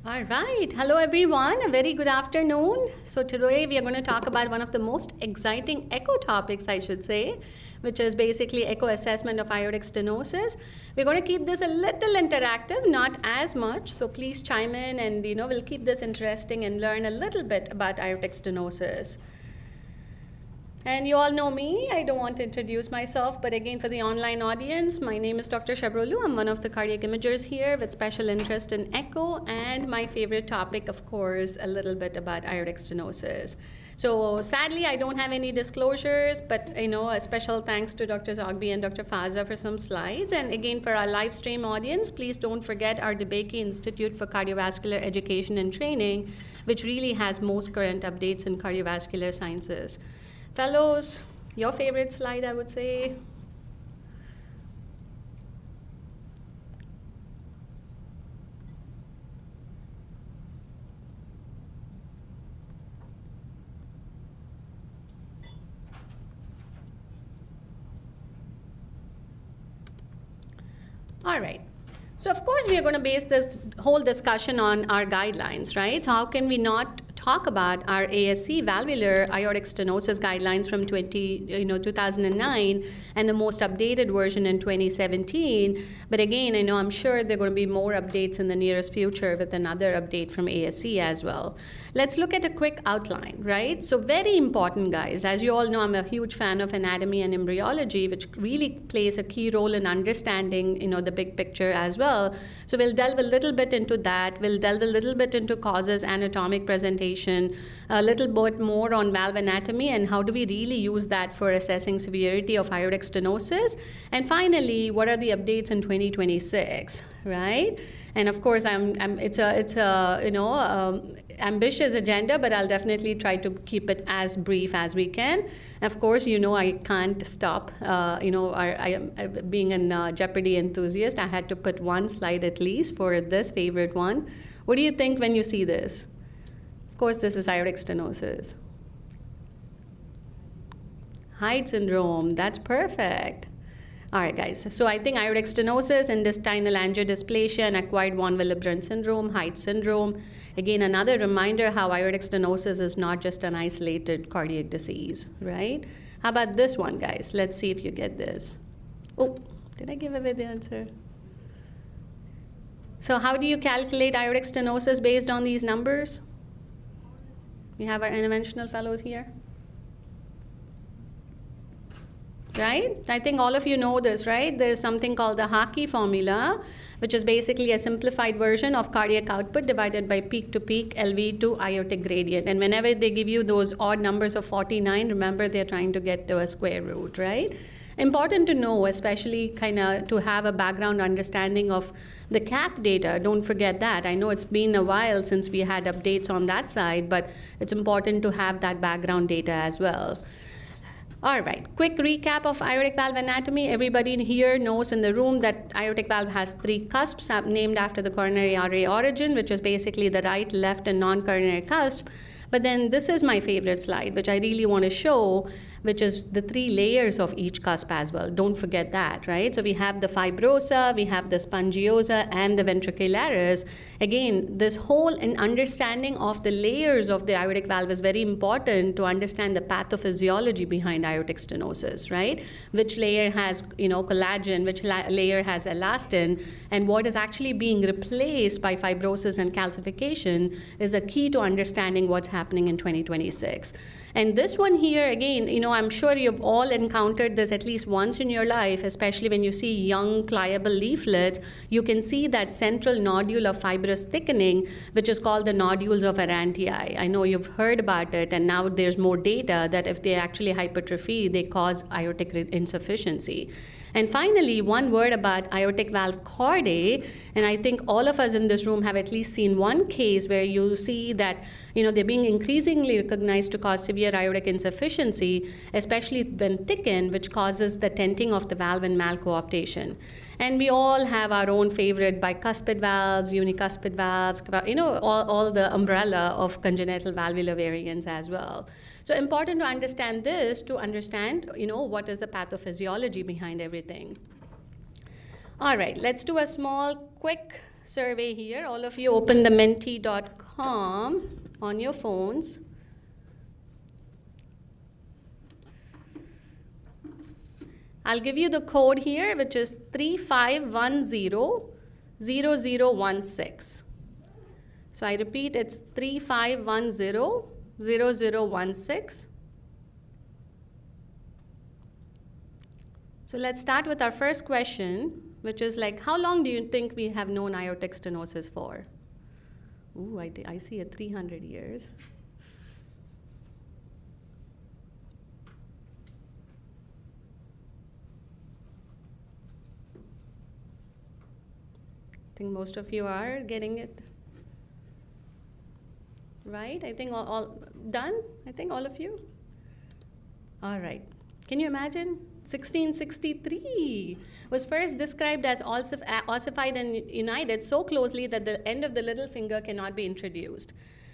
All right. Hello, everyone. A very good afternoon. So today we are going to talk about one of the most exciting echo topics, I should say, which is basically echo assessment of aortic stenosis. We're going to keep this a little interactive, not as much. So please chime in and, we'll keep this interesting and learn a little bit about aortic stenosis. And you all know me. I don't want to introduce myself, but again, for the online audience, my name is Dr. Shabrolu. I'm one of the cardiac imagers here with special interest in echo, and my favorite topic, of course, a little bit about aortic stenosis. So sadly, I don't have any disclosures, but a special thanks to Dr. Zogby and Dr. Faza for some slides. And again, for our live stream audience, please don't forget our DeBakey Institute for Cardiovascular Education and Training, which really has most current updates in cardiovascular sciences. Fellows, your favorite slide, I would say. All right. So of course, we are going to base this whole discussion on our guidelines, right? So how can we not talk about our ASC valvular aortic stenosis guidelines from 2009 and the most updated version in 2017. But again, I'm sure there are going to be more updates in the nearest future with another update from ASC as well. Let's look at a quick outline, right? So very important, guys. As you all know, I'm a huge fan of anatomy and embryology, which really plays a key role in understanding, the big picture as well. So we'll delve a little bit into that. We'll delve a little bit into causes, anatomic presentation, a little bit more on valve anatomy and how do we really use that for assessing severity of aortic stenosis. And finally, what are the updates in 2026, right? And of course, it's a ambitious agenda, but I'll definitely try to keep it as brief as we can. Of course, I can't stop. I am being a Jeopardy enthusiast. I had to put one slide at least for this favorite one. What do you think when you see this? Of course, this is aortic stenosis. Hyde syndrome, that's perfect. All right, guys. So I think aortic stenosis, intestinal angiodysplasia, and acquired von Willebrand syndrome, Hyde syndrome. Again, another reminder how aortic stenosis is not just an isolated cardiac disease, right? How about this one, guys? Let's see if you get this. Oh, did I give away the answer? So how do you calculate aortic stenosis based on these numbers? We have our interventional fellows here. Right? I think all of you know this, right? There's something called the Haki formula, which is basically a simplified version of cardiac output divided by peak to peak LV to aortic gradient. And whenever they give you those odd numbers of 49, remember they're trying to get to a square root, right? Important to know, especially kind of to have a background understanding of the cath data. Don't forget that. I know it's been a while since we had updates on that side, but it's important to have that background data as well. All right, quick recap of aortic valve anatomy. Everybody in here knows in the room that aortic valve has 3 cusps named after the coronary artery origin, which is basically the right, left, and non-coronary cusp. But then this is my favorite slide, which I really want to show, which is the 3 layers of each cusp as well. Don't forget that, right? So we have the fibrosa, we have the spongiosa, and the ventricularis. Again, this whole understanding of the layers of the aortic valve is very important to understand the pathophysiology behind aortic stenosis, right? Which layer has, collagen, which layer has elastin, and what is actually being replaced by fibrosis and calcification is a key to understanding what's happening in 2026. And this one here, again, I'm sure you've all encountered this at least once in your life, especially when you see young pliable leaflets. You can see that central nodule of fibrous thickening, which is called the nodules of Arantii. I know you've heard about it, and now there's more data that if they actually hypertrophy, they cause aortic insufficiency. And finally, one word about aortic valve chordae, and I think all of us in this room have at least seen one case where you see that, they're being increasingly recognized to cause severe aortic insufficiency, especially when thickened, which causes the tenting of the valve and malcooptation. And we all have our own favorite bicuspid valves, unicuspid valves, all the umbrella of congenital valvular variants as well. So important to understand this, to understand, what is the pathophysiology behind everything. All right, let's do a small, quick survey here. All of you open the menti.com on your phones. I'll give you the code here, which is 3510-0016. So I repeat, it's 3510-0016. So let's start with our first question, which is like, how long do you think we have known aortic stenosis for? Ooh, I see it 300 years. I think most of you are getting it right. I think all done. I think all of you. All right. Can you imagine? 1663 was first described as ossified and united so closely that the end of the little finger cannot be introduced.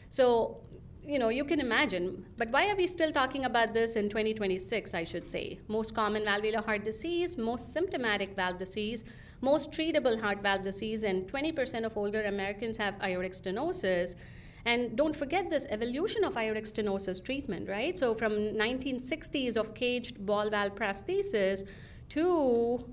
So, you can imagine. But why are we still talking about this in 2026, I should say? Most common valvular heart disease, most symptomatic valve disease, most treatable heart valve disease, and 20% of older Americans have aortic stenosis. And don't forget this evolution of aortic stenosis treatment, right? So from 1960s of caged ball valve prosthesis to,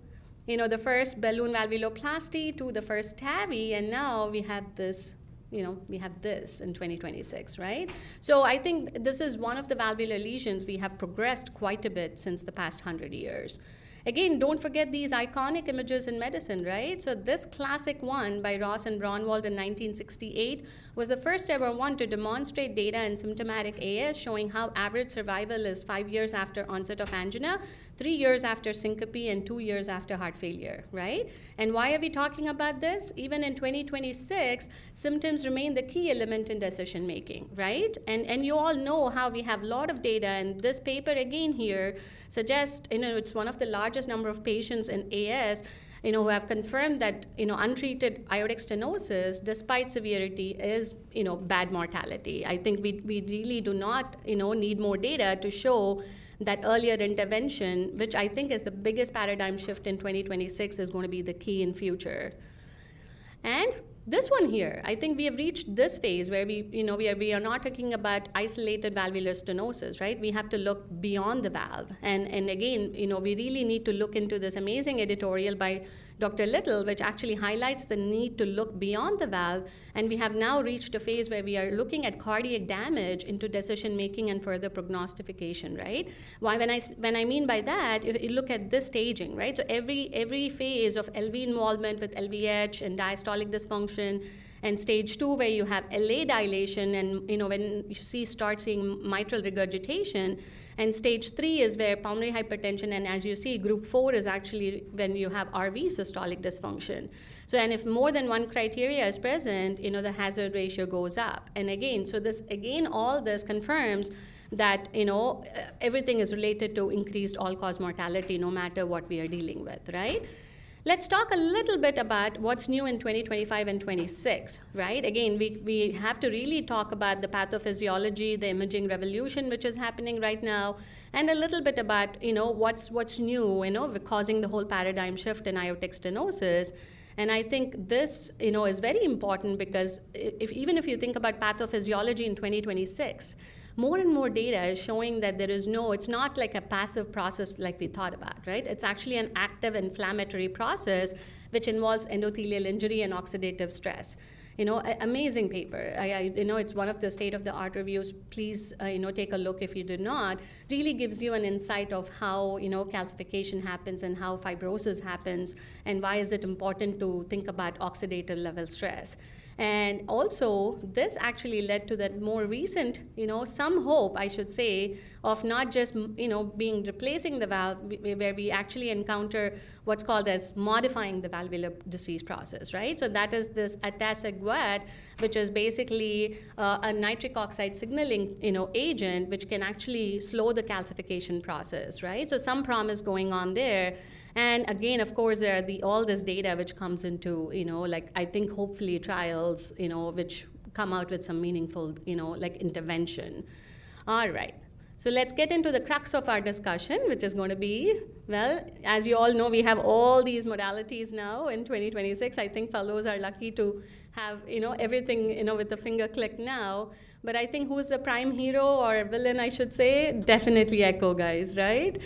the first balloon valvuloplasty to the first TAVI, and now we have this, we have this in 2026, right? So I think this is one of the valvular lesions we have progressed quite a bit since the past 100 years. Again, don't forget these iconic images in medicine, right? So this classic one by Ross and Braunwald in 1968 was the first ever one to demonstrate data in symptomatic AS showing how average survival is 5 years after onset of angina, 3 years after syncope, and 2 years after heart failure, right? And why are we talking about this? Even in 2026, symptoms remain the key element in decision making, right? And you all know how we have a lot of data, and this paper again here suggests, it's one of the largest number of patients in AS, who have confirmed that, untreated aortic stenosis, despite severity, is, bad mortality. I think we really do not, need more data to show that earlier intervention, which I think is the biggest paradigm shift in 2026, is going to be the key in future. And this one here, I think we have reached this phase where we are not talking about isolated valvular stenosis, right? We have to look beyond the valve. And again, we really need to look into this amazing editorial by Dr. Little, which actually highlights the need to look beyond the valve. And we have now reached a phase where we are looking at cardiac damage into decision making and further prognostication, right? Why, when I mean by that, if you look at this staging, right? So every phase of LV involvement with LVH and diastolic dysfunction, and stage 2 where you have LA dilation and when you start seeing mitral regurgitation, and stage 3 is where pulmonary hypertension, and as you see, group 4 is actually when you have RV systolic dysfunction. So, and if more than one criteria is present, the hazard ratio goes up. And again, all this confirms that everything is related to increased all-cause mortality no matter what we are dealing with, right? Let's talk a little bit about what's new in 2025 and 26, right? Again, we have to really talk about the pathophysiology, the imaging revolution which is happening right now, and a little bit about, what's new, causing the whole paradigm shift in aortic stenosis. And I think this, is very important because even if you think about pathophysiology in 2026, more and more data is showing that it's not like a passive process like we thought about, right? It's actually an active inflammatory process which involves endothelial injury and oxidative stress. Amazing paper. It's one of the state-of-the-art reviews. Please, take a look if you did not. Really gives you an insight of how, calcification happens and how fibrosis happens and why is it important to think about oxidative level stress. And also, this actually led to that more recent, some hope, I should say, of not just, replacing the valve, where we actually encounter what's called as modifying the valvular disease process, right? So that is this atacicept, which is basically a nitric oxide signaling, agent, which can actually slow the calcification process, right? So some promise going on there. And again, of course, there are all this data which comes into, I think hopefully trials, which come out with some meaningful, intervention. All right. So let's get into the crux of our discussion, which is going to be, well, as you all know, we have all these modalities now in 2026. I think fellows are lucky to have, everything, with the finger click now. But I think who's the prime hero or villain, I should say? Definitely echo, guys, right?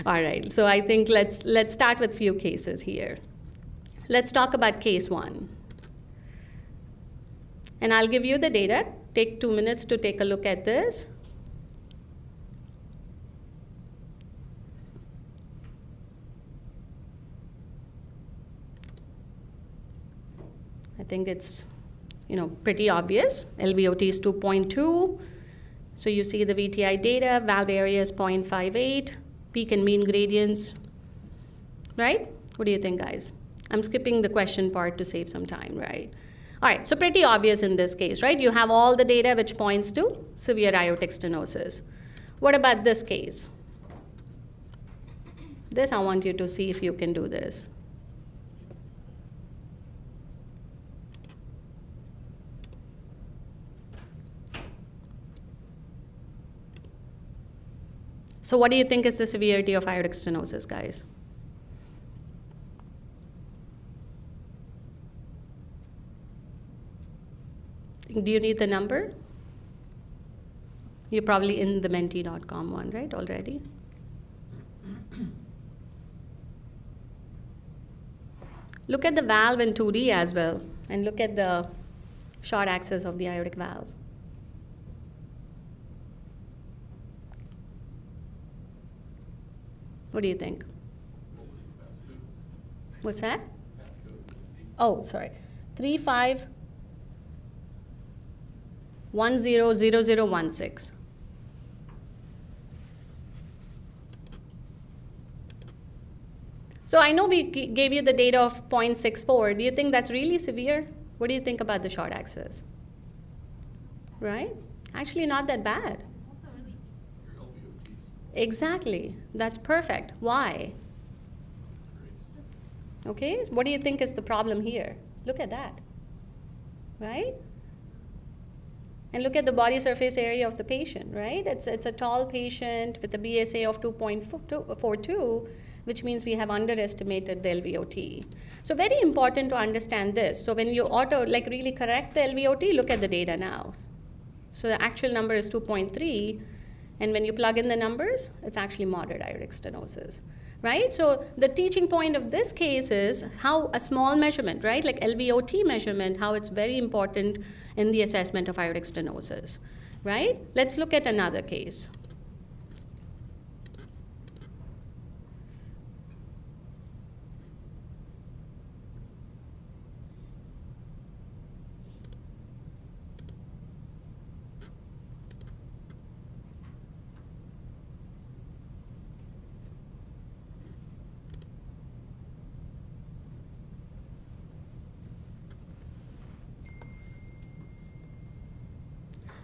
All right, so I think let's start with few cases here. Let's talk about case 1. And I'll give you the data. Take 2 minutes to take a look at this. I think it's, pretty obvious. LVOT is 2.2. So you see the VTI data, valve area is 0.58, peak and mean gradients, right? What do you think, guys? I'm skipping the question part to save some time, right? All right, so pretty obvious in this case, right? You have all the data which points to severe aortic stenosis. What about this case? This, I want you to see if you can do this. So what do you think is the severity of aortic stenosis, guys? Do you need the number? You're probably in the menti.com one, right, already? Look at the valve in 2D as well, and look at the short axis of the aortic valve. What do you think? What's that? Oh, sorry. 35100016. So I know we gave you the data of 0.64. Do you think that's really severe? What do you think about the short axis? Right? Actually not that bad. Exactly. That's perfect. Why? Okay. What do you think is the problem here? Look at that. Right? And look at the body surface area of the patient, right? It's a tall patient with a BSA of 2.42, which means we have underestimated the LVOT. So very important to understand this. So when you really correct the LVOT, look at the data now. So the actual number is 2.3. And when you plug in the numbers, it's actually moderate aortic stenosis, right? So the teaching point of this case is how a small measurement, right, like LVOT measurement, how it's very important in the assessment of aortic stenosis, right? Let's look at another case.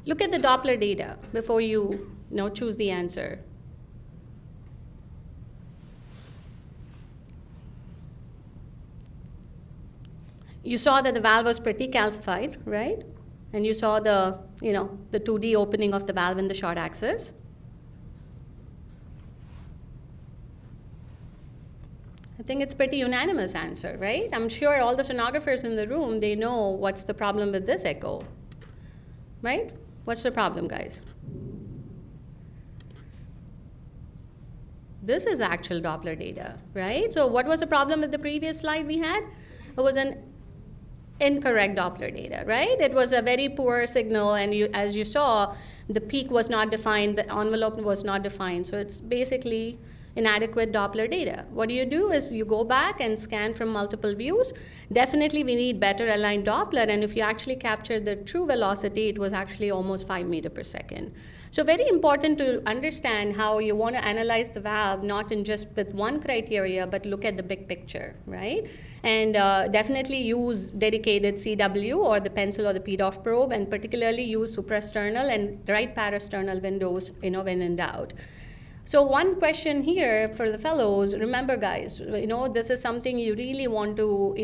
Look at the Doppler data before you, choose the answer. You saw that the valve was pretty calcified, right? And you saw the 2D opening of the valve in the short axis. I think it's pretty unanimous answer, right? I'm sure all the sonographers in the room, they know what's the problem with this echo, right? What's the problem, guys? This is actual Doppler data, right? So what was the problem with the previous slide we had? It was an incorrect Doppler data, right? It was a very poor signal, and as you saw, the peak was not defined, the envelope was not defined. So it's basically inadequate Doppler data. What do is you go back and scan from multiple views. Definitely we need better aligned Doppler, and if you actually capture the true velocity, it was actually almost 5 meters per second. So very important to understand how you want to analyze the valve, not in just with one criteria, but look at the big picture, right? And definitely use dedicated CW or the pencil or the PDOF probe, and particularly use suprasternal and right parasternal windows, when in doubt. So one question here for the fellows, remember guys, this is something you really want to,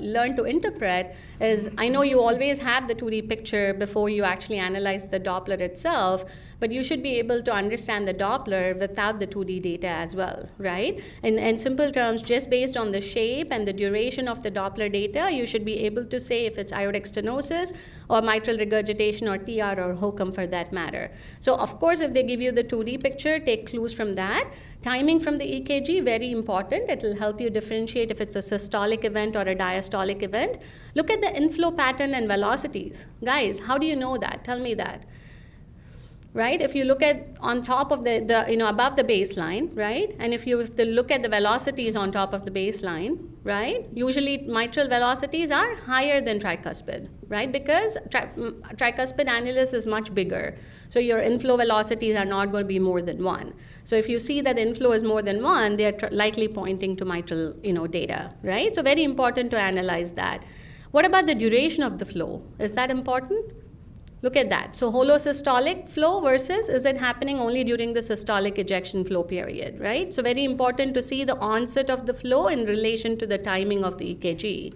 learn to interpret is, I know you always have the 2D picture before you actually analyze the Doppler itself, but you should be able to understand the Doppler without the 2D data as well, right? In simple terms, just based on the shape and the duration of the Doppler data, you should be able to say if it's aortic stenosis or mitral regurgitation or TR or HOCM for that matter. So of course, if they give you the 2D picture, take clues from that. Timing from the EKG, very important. It will help you differentiate if it's a systolic event or a diastolic event. Look at the inflow pattern and velocities. Guys, how do you know that? Tell me that. Right? If you look at on top of the above the baseline, right? And if you look at the velocities on top of the baseline, right? Usually mitral velocities are higher than tricuspid, right? Because tricuspid annulus is much bigger. So your inflow velocities are not going to be more than 1. So if you see that the inflow is more than 1, they are likely pointing to mitral, data, right? So very important to analyze that. What about the duration of the flow? Is that important? Look at that. So holosystolic flow versus is it happening only during the systolic ejection flow period, right? So very important to see the onset of the flow in relation to the timing of the EKG.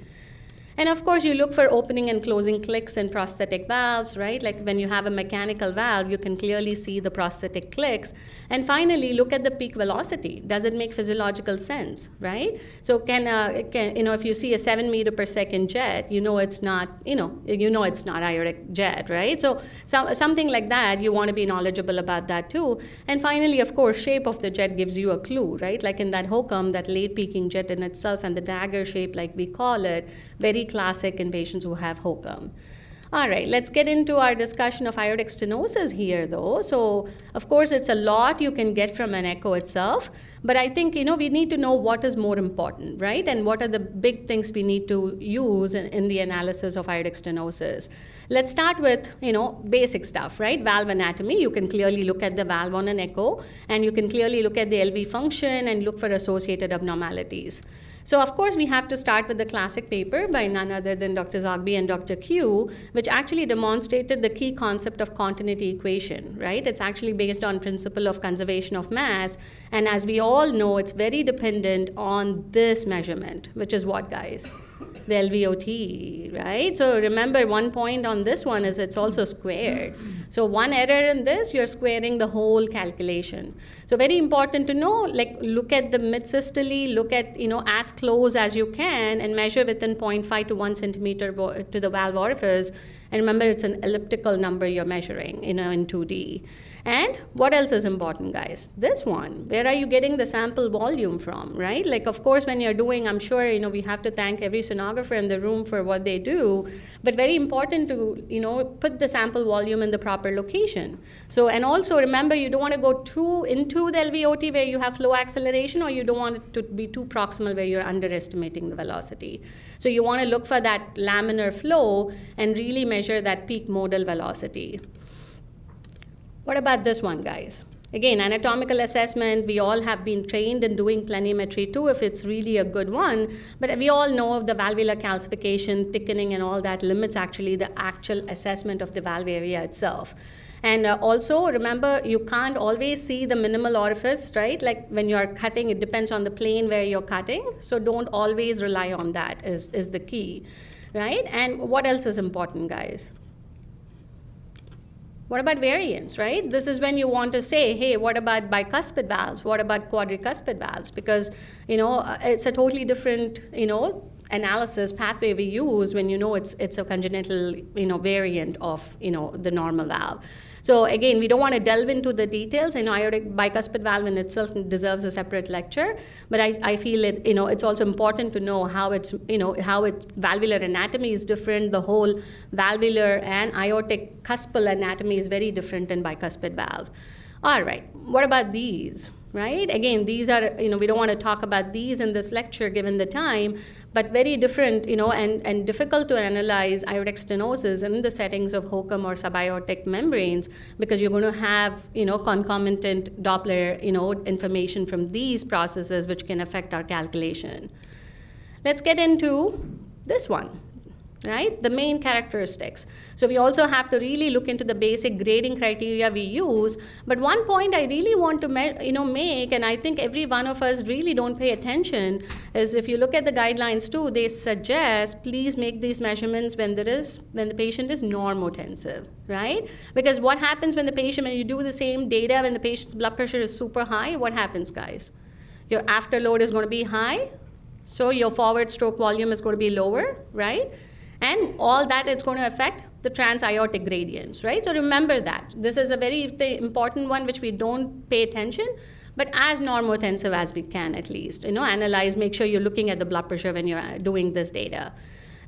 And of course, you look for opening and closing clicks in prosthetic valves, right? Like when you have a mechanical valve, you can clearly see the prosthetic clicks. And finally, look at the peak velocity. Does it make physiological sense, right? So if you see a 7 meter per second jet, it's not, it's not aortic jet, right? So something like that, you want to be knowledgeable about that too. And finally, of course, shape of the jet gives you a clue, right? Like in that HOCM, that late peaking jet in itself and the dagger shape, like we call it, very classic in patients who have HOCM. All right, let's get into our discussion of aortic stenosis here though. So of course it's a lot you can get from an echo itself, but I think we need to know what is more important, right? And what are the big things we need to use in the analysis of aortic stenosis. Let's start with basic stuff, right? Valve anatomy. You can clearly look at the valve on an echo, and you can clearly look at the LV function and look for associated abnormalities. So of course we have to start with the classic paper by none other than Dr. Zogby and Dr. Q, which actually demonstrated the key concept of continuity equation, right? It's actually based on principle of conservation of mass, and as we all know, it's very dependent on this measurement, which is what, guys? The LVOT, right? So remember, one point on this one is it's also squared. So one error in this, you're squaring the whole calculation. So very important to know, like look at the mid-systole, look at, as close as you can and measure within 0.5 to 1 centimeter to the valve orifice. And remember, it's an elliptical number you're measuring, in 2D. And what else is important, guys? This one, where are you getting the sample volume from, right? Like, of course, when you're doing, I'm sure, we have to thank every sonographer in the room for what they do, but very important to, put the sample volume in the proper location. So, and also remember, you don't want to go too into the LVOT where you have flow acceleration, or you don't want it to be too proximal where you're underestimating the velocity. So you want to look for that laminar flow and really measure that peak modal velocity. What about this one, guys? Again, anatomical assessment, we all have been trained in doing planimetry too if it's really a good one, but we all know of the valvular calcification, thickening and all that limits actually the actual assessment of the valve area itself. And also, remember, you can't always see the minimal orifice, right? Like when you're cutting, it depends on the plane where you're cutting, so don't always rely on that is the key, right? And what else is important, guys? What about variance, right? This is when you want to say, hey, what about bicuspid valves? What about quadricuspid valves? Because, it's a totally different, analysis pathway we use when it's a congenital, variant of, the normal valve. So again, we don't want to delve into the details. Aortic bicuspid valve in itself deserves a separate lecture, but I feel it, it's also important to know how its valvular anatomy is different. The whole valvular and aortic cuspal anatomy is very different in bicuspid valve. All right, what about these? Right? Again, these are, we don't want to talk about these in this lecture given the time, but very different, and difficult to analyze aortic stenosis in the settings of HOCM or subaortic membranes, because you're going to have, concomitant Doppler, information from these processes which can affect our calculation. Let's get into this one. right? The main characteristics. So we also have to really look into the basic grading criteria we use. But one point I really want to make, and I think every one of us really don't pay attention, is if you look at the guidelines too, they suggest please make these measurements when the patient is normotensive, right? Because what happens when you do the same data when the patient's blood pressure is super high, what happens, guys? Your afterload is going to be high, so your forward stroke volume is going to be lower, right? And all that is going to affect the trans-aortic gradients, right? So remember that. This is a very important one which we don't pay attention, but as normotensive as we can at least. Analyze, make sure you're looking at the blood pressure when you're doing this data.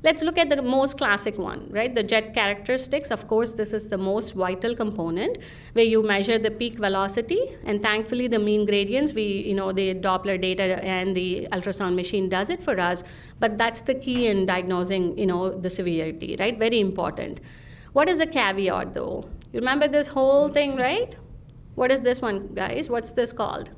Let's look at the most classic one, right? The jet characteristics. Of course, this is the most vital component where you measure the peak velocity, and thankfully the mean gradients, the Doppler data and the ultrasound machine does it for us, but that's the key in diagnosing, the severity, right? Very important. What is the caveat though? You remember this whole thing, right? What is this one, guys? What's this called?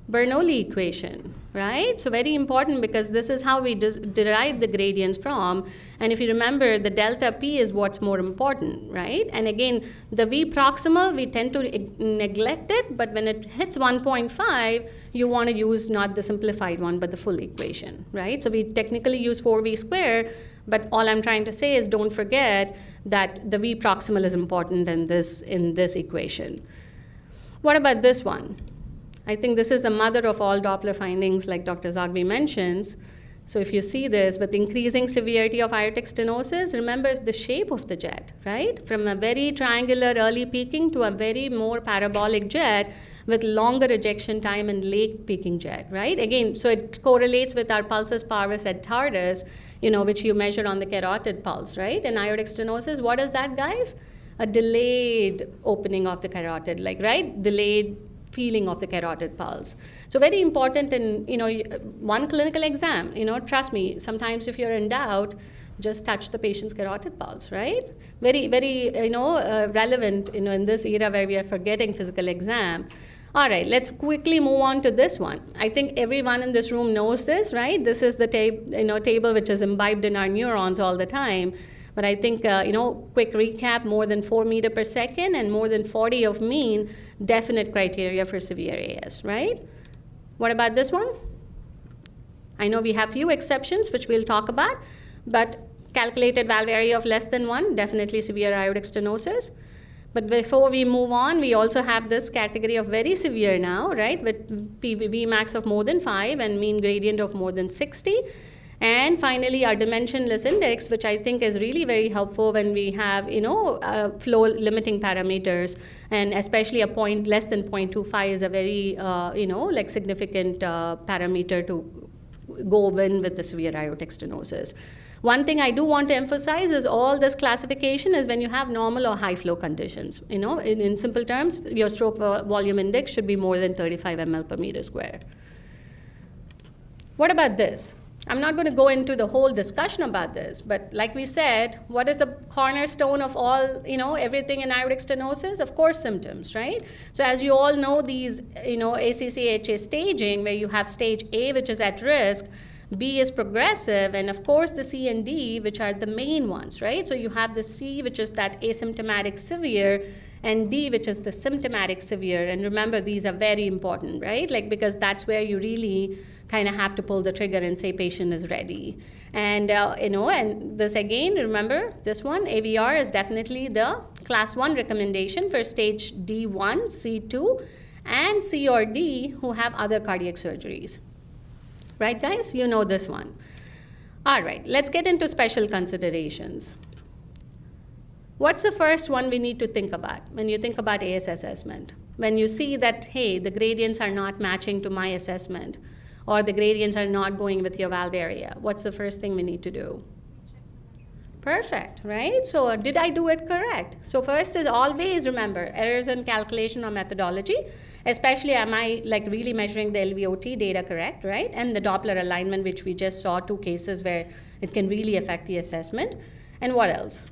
Bernoulli equation, right? So very important because this is how we derive the gradients from. And if you remember, the delta P is what's more important, right? And again, the V proximal, we tend to neglect it, but when it hits 1.5, you want to use not the simplified one, but the full equation, right? So we technically use 4V squared, but all I'm trying to say is don't forget that the V proximal is important in this equation. What about this one? I think this is the mother of all Doppler findings, like Dr. Zagbi mentions. So if you see this, with increasing severity of aortic stenosis, remember the shape of the jet, right? From a very triangular early peaking to a very more parabolic jet with longer ejection time and late peaking jet, right? Again, so it correlates with our pulsus parvus et tardus, which you measure on the carotid pulse, right? And aortic stenosis, what is that, guys? A delayed opening of the carotid, right? Delayed feeling of the carotid pulse. So very important in, one clinical exam, trust me, sometimes if you're in doubt, just touch the patient's carotid pulse, right? Very, very, relevant, in this era where we are forgetting physical exam. All right, let's quickly move on to this one. I think everyone in this room knows this, right? This is the table which is imbibed in our neurons all the time. But I think, quick recap, more than 4 meters per second and more than 40 of mean, definite criteria for severe AS, right? What about this one? I know we have few exceptions, which we'll talk about, but calculated valve area of less than 1, definitely severe aortic stenosis. But before we move on, we also have this category of very severe now, right, with Vmax of more than 5 and mean gradient of more than 60. And finally, our dimensionless index, which I think is really very helpful when we have, flow limiting parameters, and especially a point less than 0.25 is a very, significant parameter to go in with the severe aortic stenosis. One thing I do want to emphasize is all this classification is when you have normal or high flow conditions. In simple terms, your stroke volume index should be more than 35 ml per meter square. What about this? I'm not going to go into the whole discussion about this, but like we said, what is the cornerstone of all, everything in aortic stenosis? Of course, symptoms, right? So as you all know, these, ACC-HA staging, where you have stage A, which is at risk, B is progressive, and of course the C and D, which are the main ones, right? So you have the C, which is that asymptomatic severe, and D, which is the symptomatic severe. And remember, these are very important, right? Because that's where you really kind of have to pull the trigger and say patient is ready. And, and this again, remember, this one, AVR is definitely the class 1 recommendation for stage D1, C2, and C or D who have other cardiac surgeries. Right, guys? You know this one. All right, let's get into special considerations. What's the first one we need to think about when you think about AS assessment? When you see that, hey, the gradients are not matching to my assessment, or the gradients are not going with your valve area, what's the first thing we need to do? Perfect, right? So did I do it correct? So first is always remember errors in calculation or methodology, especially am I really measuring the LVOT data correct, right? And the Doppler alignment, which we just saw 2 cases where it can really affect the assessment. And what else?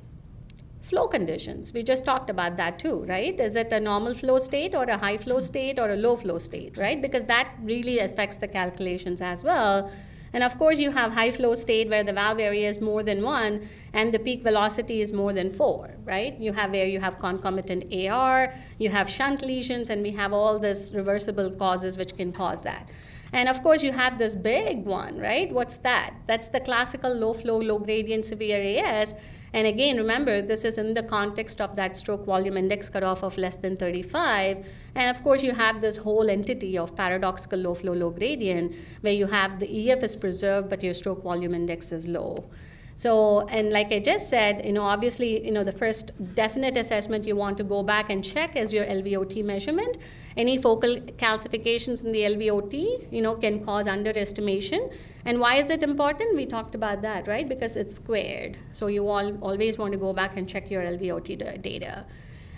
Flow conditions. We just talked about that too, right? Is it a normal flow state or a high flow state or a low flow state, right? Because that really affects the calculations as well. And of course, you have high flow state where the valve area is more than 1 and the peak velocity is more than 4, right? You have where you have concomitant AR, you have shunt lesions, and we have all this reversible causes which can cause that. And of course, you have this big one, right? What's that? That's the classical low flow, low gradient severe AS. And again, remember, this is in the context of that stroke volume index cutoff of less than 35. And of course, you have this whole entity of paradoxical low flow, low gradient, where you have the EF is preserved, but your stroke volume index is low. So, and like I just said, obviously, the first definite assessment you want to go back and check is your LVOT measurement. Any focal calcifications in the LVOT, can cause underestimation. And why is it important? We talked about that, right? Because it's squared. So you always want to go back and check your LVOT data.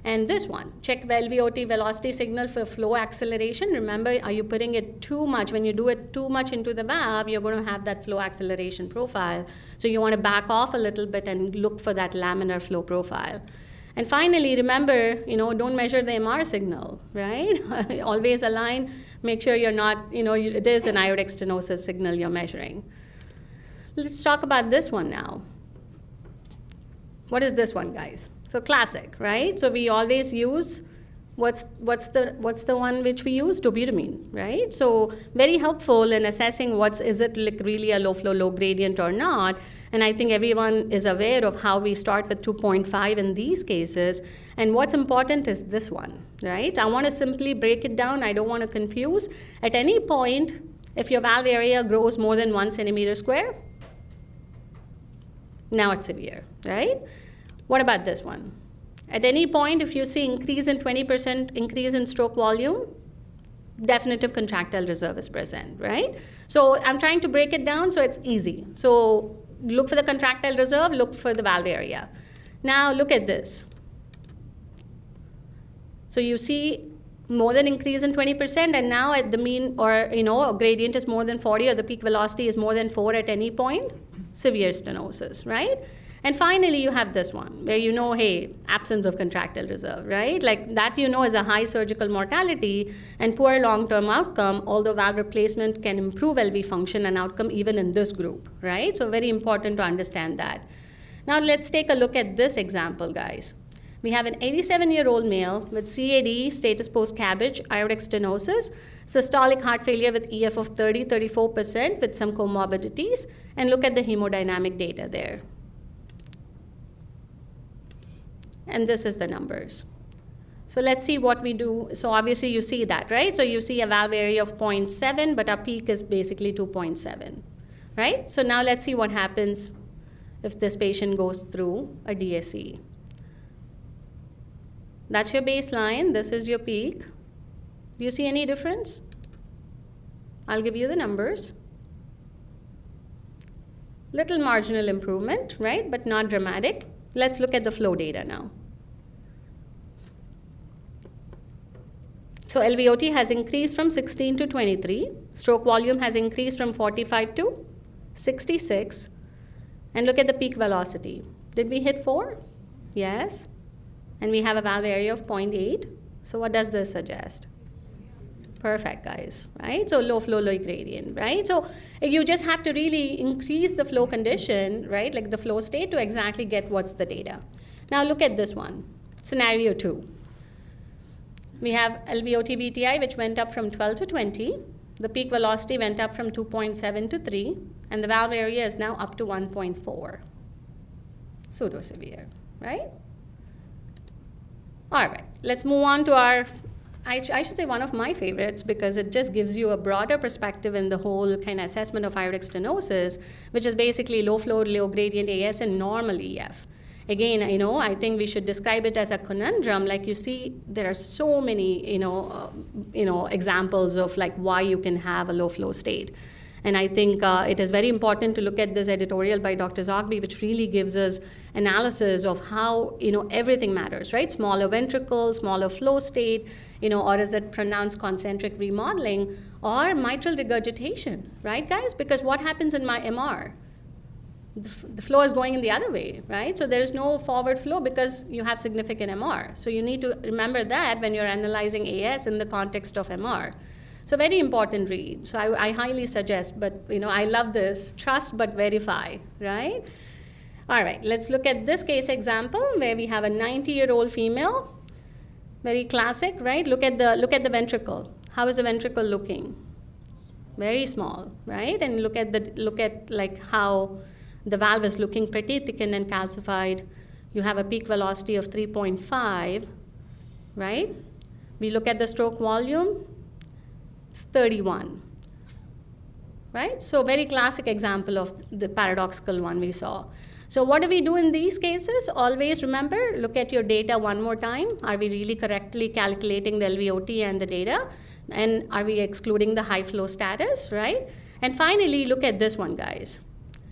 And this one, check LVOT velocity signal for flow acceleration. Remember, are you putting it too much? When you do it too much into the valve, you're going to have that flow acceleration profile. So you want to back off a little bit and look for that laminar flow profile. And finally, remember, don't measure the MR signal, right? Always align, make sure you're not, it is an aortic stenosis signal you're measuring. Let's talk about this one now. What is this one, guys? So classic, right? So we always use, what's the one which we use? Dobutamine, right? So very helpful in assessing is it like really a low flow, low gradient or not. And I think everyone is aware of how we start with 2.5 in these cases. And what's important is this one, right? I want to simply break it down. I don't want to confuse. At any point, if your valve area grows more than 1 centimeter square, now it's severe, right? What about this one? At any point, if you see increase in 20% increase in stroke volume, definitive contractile reserve is present, right? So I'm trying to break it down so it's easy. So look for the contractile reserve, look for the valve area. Now look at this. So you see more than increase in 20%, and now at the mean or a gradient is more than 40 or the peak velocity is more than 4 at any point, severe stenosis, right? And finally, you have this one where hey, absence of contractile reserve, right? Like that is a high surgical mortality and poor long-term outcome, although valve replacement can improve LV function and outcome even in this group, right? So very important to understand that. Now let's take a look at this example, guys. We have an 87-year-old male with CAD, status post-CABG, aortic stenosis, systolic heart failure with EF of 34% with some comorbidities, and look at the hemodynamic data there. And this is the numbers. So let's see what we do. So obviously you see that, right? So you see a valve area of 0.7, but our peak is basically 2.7, right? So now let's see what happens if this patient goes through a DSE. That's your baseline. This is your peak. Do you see any difference? I'll give you the numbers. Little marginal improvement, right? But not dramatic. Let's look at the flow data now. So LVOT has increased from 16 to 23. Stroke volume has increased from 45 to 66. And look at the peak velocity. Did we hit 4? Yes. And we have a valve area of 0.8. So what does this suggest? Perfect, guys, right? So low flow, low gradient, right? So you just have to really increase the flow condition, right? Like the flow state to exactly get what's the data. Now look at this one, scenario 2. We have LVOT VTI, which went up from 12 to 20. The peak velocity went up from 2.7 to 3. And the valve area is now up to 1.4. Pseudo-severe, right? All right, let's move on to our I should say one of my favorites because it just gives you a broader perspective in the whole kind of assessment of aortic stenosis, which is basically low flow, low gradient AS and normal EF. Again, I think we should describe it as a conundrum. Like you see, there are so many, examples of like why you can have a low flow state. And I think it is very important to look at this editorial by Dr. Zogby, which really gives us analysis of how, everything matters, right? Smaller ventricle, smaller flow state, or is it pronounced concentric remodeling or mitral regurgitation, right, guys? Because what happens in my MR? The flow is going in the other way, right? So there is no forward flow because you have significant MR. So you need to remember that when you're analyzing AS in the context of MR. So very important read. So I highly suggest, but I love this, trust but verify, right? All right, let's look at this case example where we have a 90-year-old female, very classic, right? Look at the ventricle. How is the ventricle looking? Very small, right? And look at like how the valve is looking pretty thickened and calcified. You have a peak velocity of 3.5, right? We look at the stroke volume, it's 31, right? So very classic example of the paradoxical one we saw. So what do we do in these cases? Always remember, look at your data one more time. Are we really correctly calculating the LVOT and the data? And are we excluding the high flow status, right? And finally, look at this one, guys.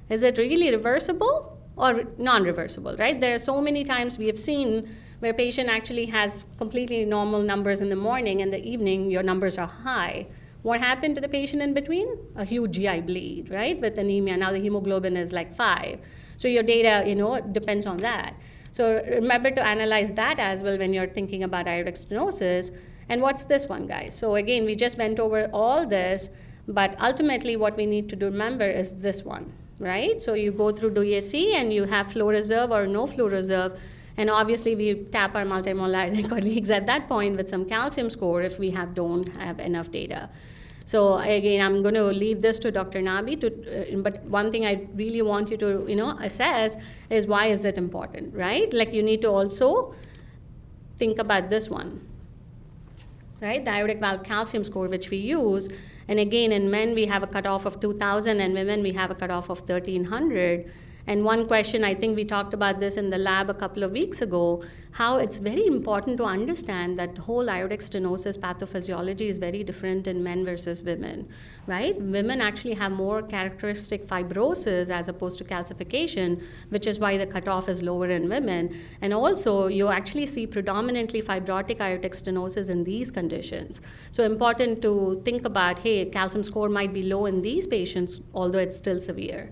Is it really reversible or non-reversible, right? There are so many times we have seen where patient actually has completely normal numbers in the morning and the evening your numbers are high. What happened to the patient in between? A huge GI bleed, right? With anemia, now the hemoglobin is like 5. So your data, depends on that. So remember to analyze that as well when you're thinking about aortic stenosis. And what's this one, guys? So again, we just went over all this, but ultimately what we need to remember is this one, right? So you go through DOESC and you have flow reserve or no flow reserve. And obviously we tap our multi-modality colleagues at that point with some calcium score if we don't have enough data. So again, I'm going to leave this to Dr. Nabi, but one thing I really want you to assess is why is it important, right? Like you need to also think about this one, right? The aortic valve calcium score, which we use. And again, in men, we have a cutoff of 2,000, and women, we have a cutoff of 1,300. And one question, I think we talked about this in the lab a couple of weeks ago, how it's very important to understand that whole aortic stenosis pathophysiology is very different in men versus women, right? Women actually have more characteristic fibrosis as opposed to calcification, which is why the cutoff is lower in women. And also, you actually see predominantly fibrotic aortic stenosis in these conditions. So important to think about, hey, calcium score might be low in these patients, although it's still severe.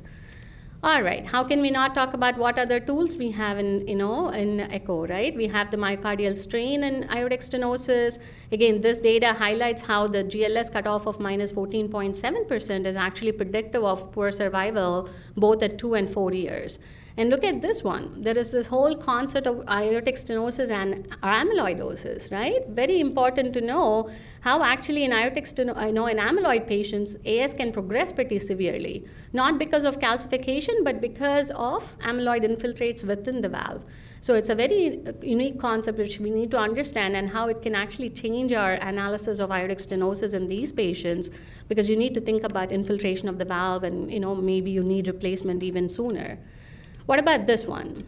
All right, how can we not talk about what other tools we have in echo, right? We have the myocardial strain in aortic stenosis. Again, this data highlights how the GLS cutoff of minus 14.7% is actually predictive of poor survival both at 2 and 4 years. And look at this one. There is this whole concept of aortic stenosis and amyloidosis, right? Very important to know how actually in aortic stenosis, in amyloid patients, AS can progress pretty severely, not because of calcification, but because of amyloid infiltrates within the valve. So it's a very unique concept which we need to understand and how it can actually change our analysis of aortic stenosis in these patients, because you need to think about infiltration of the valve and maybe you need replacement even sooner. What about this one?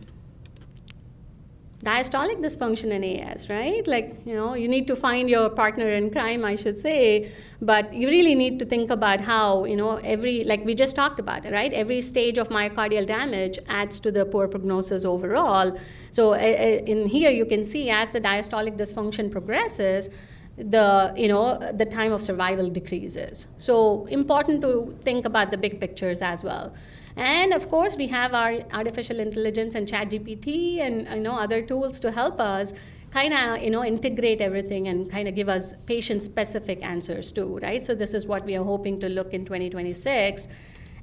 Diastolic dysfunction in AS, right? Like, you need to find your partner in crime, I should say, but you really need to think about how, like we just talked about it, right? Every stage of myocardial damage adds to the poor prognosis overall. So in here you can see as the diastolic dysfunction progresses, the time of survival decreases. So important to think about the big pictures as well. And of course, we have our artificial intelligence and ChatGPT and other tools to help us kind of integrate everything and kind of give us patient-specific answers too, right? So this is what we are hoping to look in 2026.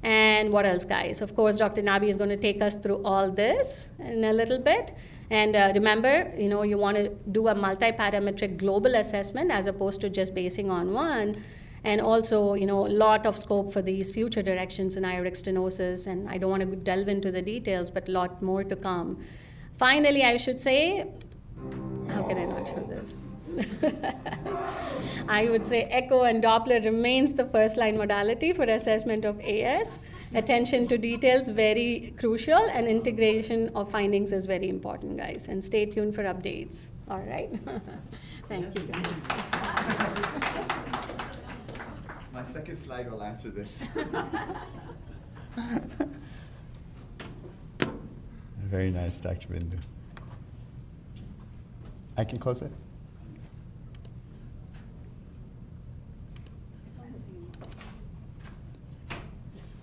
And what else, guys? Of course, Dr. Nabi is going to take us through all this in a little bit. And remember, you want to do a multi-parametric global assessment as opposed to just basing on one. And also, a lot of scope for these future directions in aortic stenosis. And I don't want to delve into the details, but a lot more to come. Finally, I should say, how can I not show this? I would say echo and Doppler remains the first-line modality for assessment of AS. Attention to details, very crucial, and integration of findings is very important, guys. And stay tuned for updates. All right? Thank you, guys. My second slide will answer this. Very nice, Dr. Bindu. I can close it?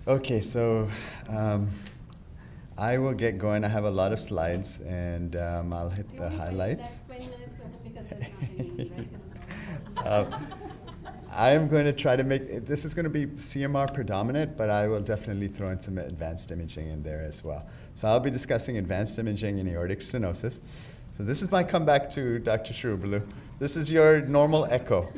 Okay, so I will get going. I have a lot of slides, and I'll hit the highlights. 20 minutes for him because there's nothing in, right? I am going to try to make, this is going to be CMR predominant, but I will definitely throw in some advanced imaging in there as well. So I'll be discussing advanced imaging in aortic stenosis. So this is my comeback to Dr. Shirubulu. This is your normal echo.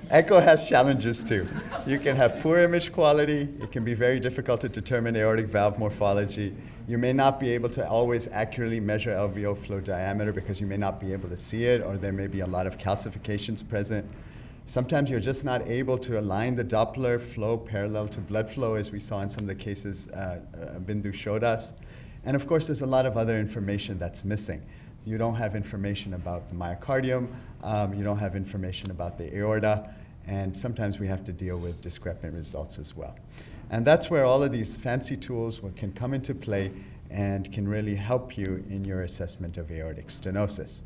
Echo has challenges too. You can have poor image quality. It can be very difficult to determine aortic valve morphology. You may not be able to always accurately measure LVO flow diameter because you may not be able to see it, or there may be a lot of calcifications present. Sometimes you're just not able to align the Doppler flow parallel to blood flow, as we saw in some of the cases Bindu showed us. And of course, there's a lot of other information that's missing. You don't have information about the myocardium, you don't have information about the aorta, and sometimes we have to deal with discrepant results as well. And that's where all of these fancy tools can come into play and can really help you in your assessment of aortic stenosis.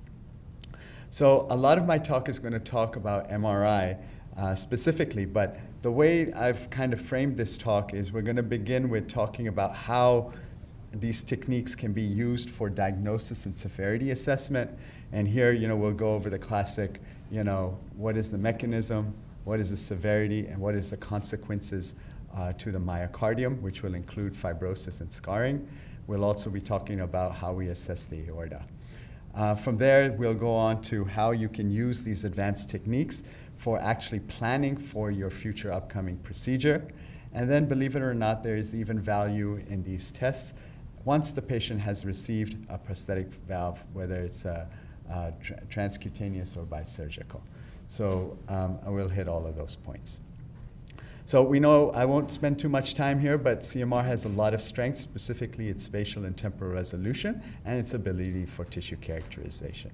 So a lot of my talk is going to talk about MRI specifically, but the way I've kind of framed this talk is we're going to begin with talking about how these techniques can be used for diagnosis and severity assessment. And here, we'll go over the classic, what is the mechanism, what is the severity, and what is the consequences to the myocardium, which will include fibrosis and scarring. We'll also be talking about how we assess the aorta. From there, we'll go on to how you can use these advanced techniques for actually planning for your future upcoming procedure. And then, believe it or not, there is even value in these tests once the patient has received a prosthetic valve, whether it's transcutaneous or bisurgical. So I will hit all of those points. So we know I won't spend too much time here, but CMR has a lot of strengths, specifically its spatial and temporal resolution and its ability for tissue characterization.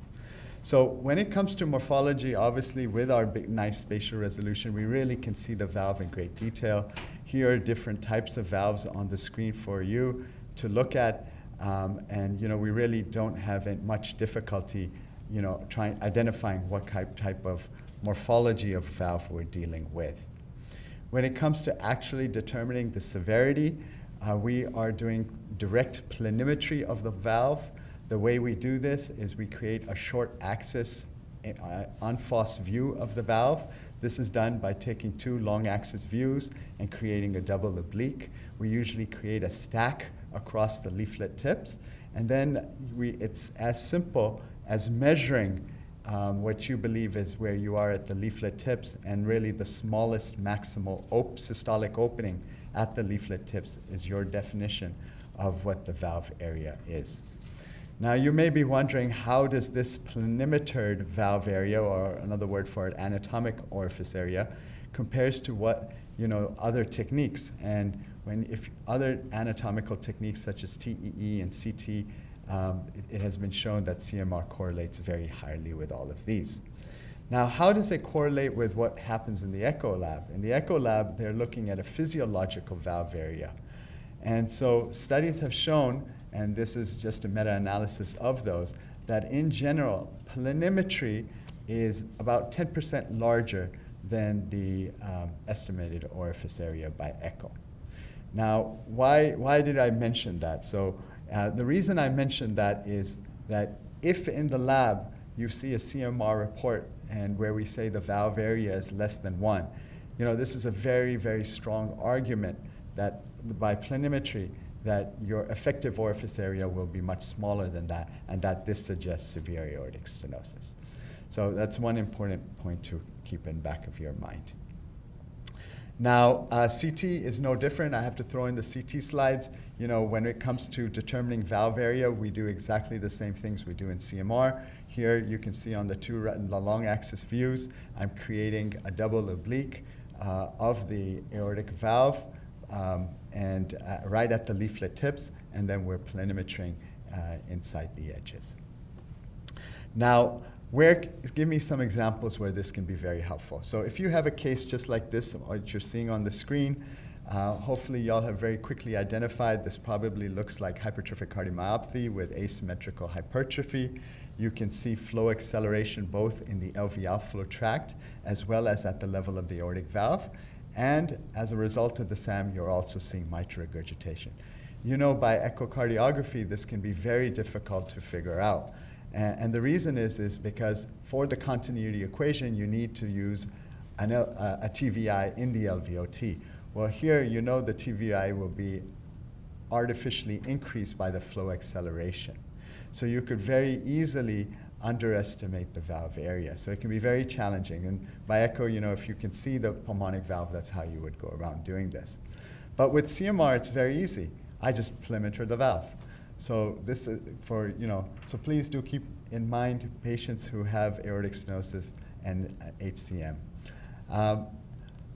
So when it comes to morphology, obviously with our big, nice spatial resolution, we really can see the valve in great detail. Here are different types of valves on the screen for you to look at, and we really don't have much difficulty identifying what type of morphology of valve we're dealing with. When it comes to actually determining the severity, we are doing direct planimetry of the valve. The way we do this is we create a short axis en-face view of the valve. This is done by taking two long axis views and creating a double oblique. We usually create a stack across the leaflet tips, and then it's as simple as measuring what you believe is where you are at the leaflet tips, and really the smallest maximal systolic opening at the leaflet tips is your definition of what the valve area is. Now you may be wondering, how does this planimetered valve area, or another word for it, anatomic orifice area, compares to what other techniques? And if other anatomical techniques such as TEE and CT, it has been shown that CMR correlates very highly with all of these. Now, how does it correlate with what happens in the echo lab? In the echo lab, they're looking at a physiological valve area. And so studies have shown, and this is just a meta-analysis of those, that in general, planimetry is about 10% larger than the estimated orifice area by echo. Now, why did I mention that? So the reason I mentioned that is that if in the lab you see a CMR report and where we say the valve area is less than 1, this is a very, very strong argument that by planimetry that your effective orifice area will be much smaller than that, and that this suggests severe aortic stenosis. So that's one important point to keep in back of your mind. Now, CT is no different. I have to throw in the CT slides. When it comes to determining valve area, we do exactly the same things we do in CMR. Here you can see on the the long axis views, I'm creating a double oblique of the aortic valve and right at the leaflet tips, and then we're planimetering inside the edges. Now, give me some examples where this can be very helpful. So if you have a case just like this, what you're seeing on the screen, hopefully y'all have very quickly identified this probably looks like hypertrophic cardiomyopathy with asymmetrical hypertrophy. You can see flow acceleration both in the LV outflow tract as well as at the level of the aortic valve. And as a result of the SAM, you're also seeing mitral regurgitation. By echocardiography, this can be very difficult to figure out. And the reason is because for the continuity equation, you need to use a TVI in the LVOT. Well, here, you know the TVI will be artificially increased by the flow acceleration. So you could very easily underestimate the valve area. So it can be very challenging. And by echo, you know, if you can see the pulmonic valve, that's how you would go around doing this. But with CMR, it's very easy. I just planimeter the valve. So this is for, you know, so please do keep in mind patients who have aortic stenosis and HCM.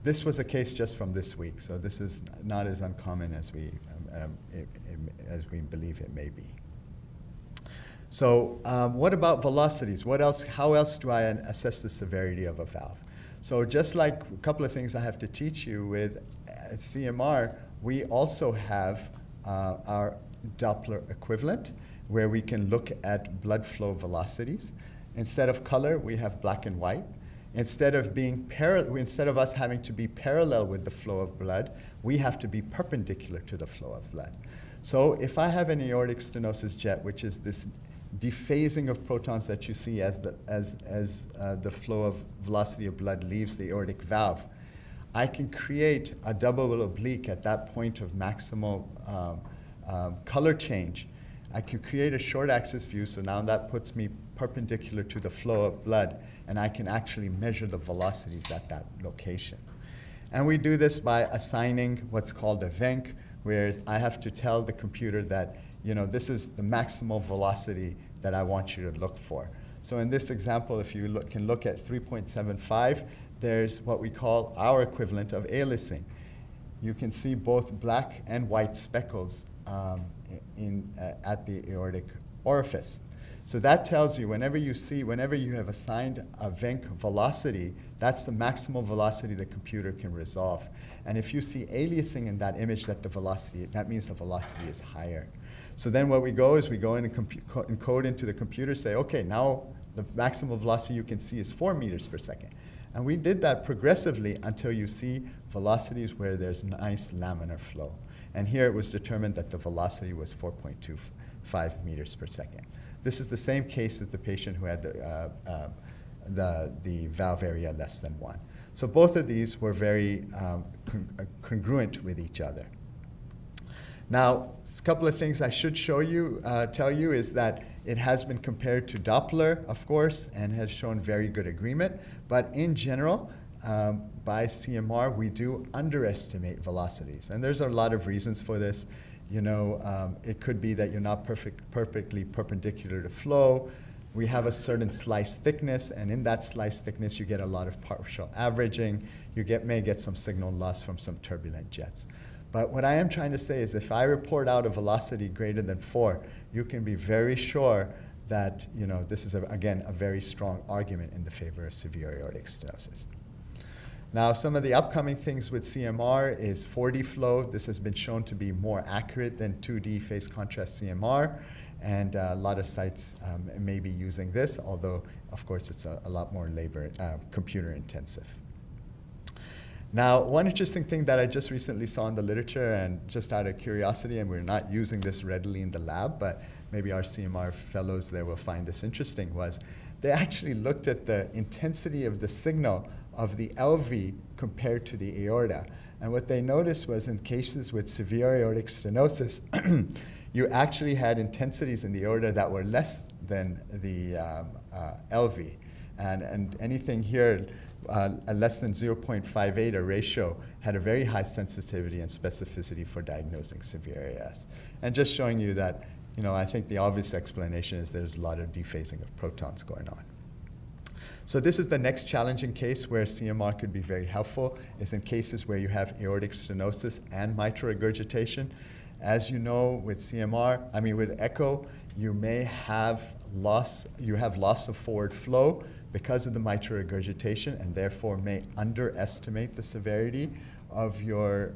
This was a case just from this week, so this is not as uncommon as we believe it may be. So what about velocities? What else? How else do I assess the severity of a valve? So just like a couple of things I have to teach you with CMR, we also have our Doppler equivalent, where we can look at blood flow velocities. Instead of color, we have black and white. Instead of us having to be parallel with the flow of blood, we have to be perpendicular to the flow of blood. So if I have an aortic stenosis jet, which is this dephasing of protons that you see as the flow of velocity of blood leaves the aortic valve, I can create a double oblique at that point of maximal color change. I can create a short axis view, so now that puts me perpendicular to the flow of blood, and I can actually measure the velocities at that location. And we do this by assigning what's called a venk, where I have to tell the computer that, you know, this is the maximal velocity that I want you to look for. So in this example, if you can look at 3.75, there's what we call our equivalent of aliasing. You can see both black and white speckles at the aortic orifice. So that tells you whenever you have assigned a venk velocity, that's the maximal velocity the computer can resolve. And if you see aliasing in that image, that means the velocity is higher. So then what we go in and encode into the computer, say, okay, now the maximal velocity you can see is 4 meters per second. And we did that progressively until you see velocities where there's nice laminar flow. And here it was determined that the velocity was 4.25 meters per second. This is the same case as the patient who had the valve area less than 1. So both of these were very congruent with each other. Now, a couple of things I should tell you is that it has been compared to Doppler, of course, and has shown very good agreement. But in general, by CMR, we do underestimate velocities. And there's a lot of reasons for this. You know, it could be that you're not perfectly perpendicular to flow. We have a certain slice thickness, and in that slice thickness, you get a lot of partial averaging. You may get some signal loss from some turbulent jets. But what I am trying to say is if I report out a velocity greater than 4, you can be very sure that, you know, this is, again, a very strong argument in the favor of severe aortic stenosis. Now, some of the upcoming things with CMR is 4D flow. This has been shown to be more accurate than 2D phase contrast CMR, and a lot of sites may be using this, although, of course, it's a lot more computer intensive. Now, one interesting thing that I just recently saw in the literature, and just out of curiosity, and we're not using this readily in the lab, but maybe our CMR fellows there will find this interesting, was they actually looked at the intensity of the signal of the LV compared to the aorta. And what they noticed was in cases with severe aortic stenosis, you actually had intensities in the aorta that were less than the LV. And anything here, less than 0.58, a ratio, had a very high sensitivity and specificity for diagnosing severe AS. And just showing you that, you know, I think the obvious explanation is there's a lot of dephasing of protons going on. So this is the next challenging case where CMR could be very helpful, is in cases where you have aortic stenosis and mitral regurgitation. As you know, with with echo, you may have loss of forward flow because of the mitral regurgitation, and therefore may underestimate the severity of your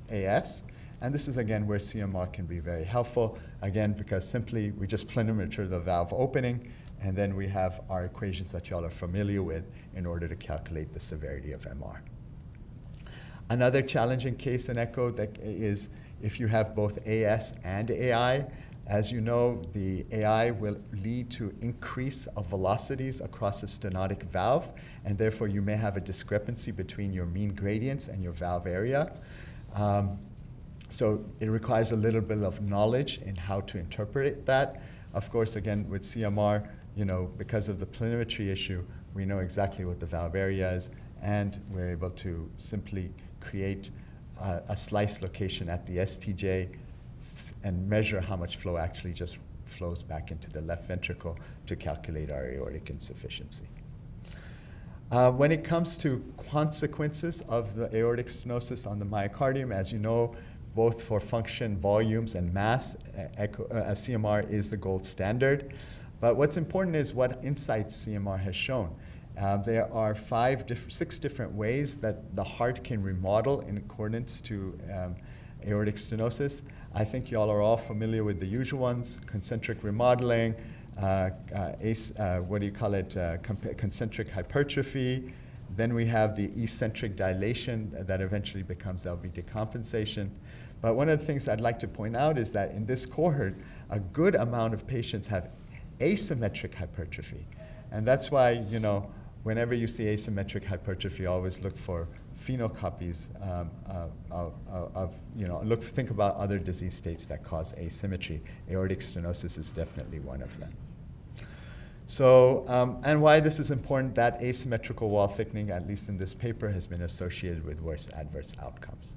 AS. And this is, again, where CMR can be very helpful, again, because simply we just planimeter the valve opening, and then we have our equations that y'all are familiar with in order to calculate the severity of MR. Another challenging case in echo that is if you have both AS and AI, As you know, the AI will lead to increase of velocities across the stenotic valve, and therefore you may have a discrepancy between your mean gradients and your valve area. So it requires a little bit of knowledge in how to interpret that. Of course, again, with CMR, because of the planimetry issue, we know exactly what the valve area is, and we're able to simply create a slice location at the STJ and measure how much flow actually just flows back into the left ventricle to calculate our aortic insufficiency. When it comes to consequences of the aortic stenosis on the myocardium, as you know, both for function, volumes, and mass, CMR is the gold standard. But what's important is what insights CMR has shown. There are 6 different ways that the heart can remodel in accordance to aortic stenosis. I think y'all are all familiar with the usual ones: concentric remodeling, concentric hypertrophy. Then we have the eccentric dilation that eventually becomes LV decompensation. But one of the things I'd like to point out is that in this cohort, a good amount of patients have asymmetric hypertrophy. And that's why, whenever you see asymmetric hypertrophy, always look for phenocopies think about other disease states that cause asymmetry. Aortic stenosis is definitely one of them. So, and why this is important, that asymmetrical wall thickening, at least in this paper, has been associated with worse adverse outcomes.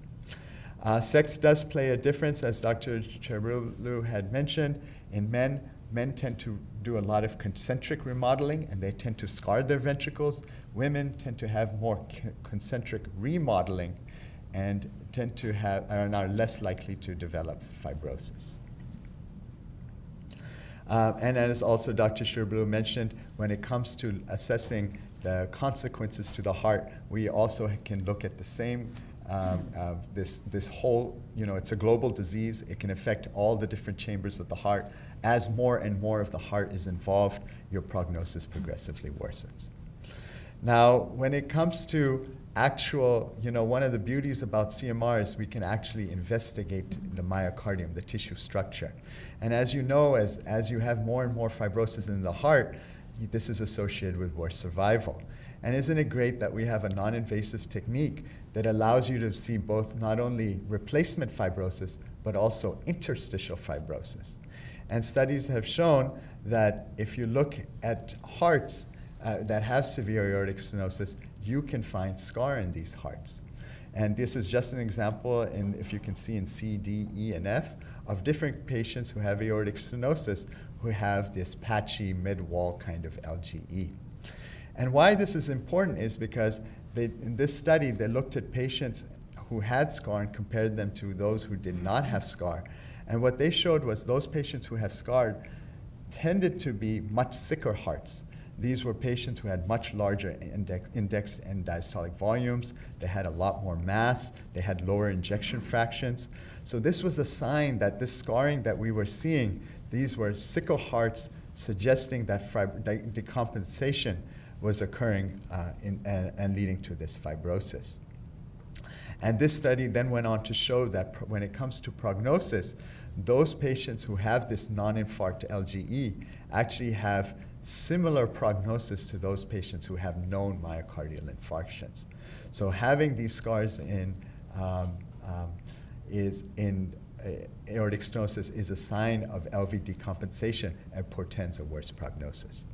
Sex does play a difference, as Dr. Cherulu had mentioned. In men tend to do a lot of concentric remodeling, and they tend to scar their ventricles. Women tend to have more concentric remodeling and are less likely to develop fibrosis. And as also Dr. Cherulu mentioned, when it comes to assessing the consequences to the heart, we also can look at the same this whole, it's a global disease. It can affect all the different chambers of the heart. As more and more of the heart is involved, your prognosis progressively worsens. Now, when it comes to actual, one of the beauties about CMR is we can actually investigate the myocardium, the tissue structure. And as you know, as you have more and more fibrosis in the heart, this is associated with worse survival. And isn't it great that we have a non-invasive technique that allows you to see both not only replacement fibrosis, but also interstitial fibrosis? And studies have shown that if you look at hearts that have severe aortic stenosis, you can find scar in these hearts. And this is just an example, if you can see in C, D, E, and F, of different patients who have aortic stenosis who have this patchy mid-wall kind of LGE. And why this is important is because in this study, they looked at patients who had scar and compared them to those who did not have scar. And what they showed was those patients who have scarred tended to be much sicker hearts. These were patients who had much larger indexed and diastolic volumes. They had a lot more mass. They had lower injection fractions. So this was a sign that this scarring that we were seeing, these were sicker hearts suggesting that decompensation was occurring and leading to this fibrosis. And this study then went on to show that when it comes to prognosis, those patients who have this non-infarct LGE actually have similar prognosis to those patients who have known myocardial infarctions. So having these scars in aortic stenosis is a sign of LV decompensation and portends a worse prognosis.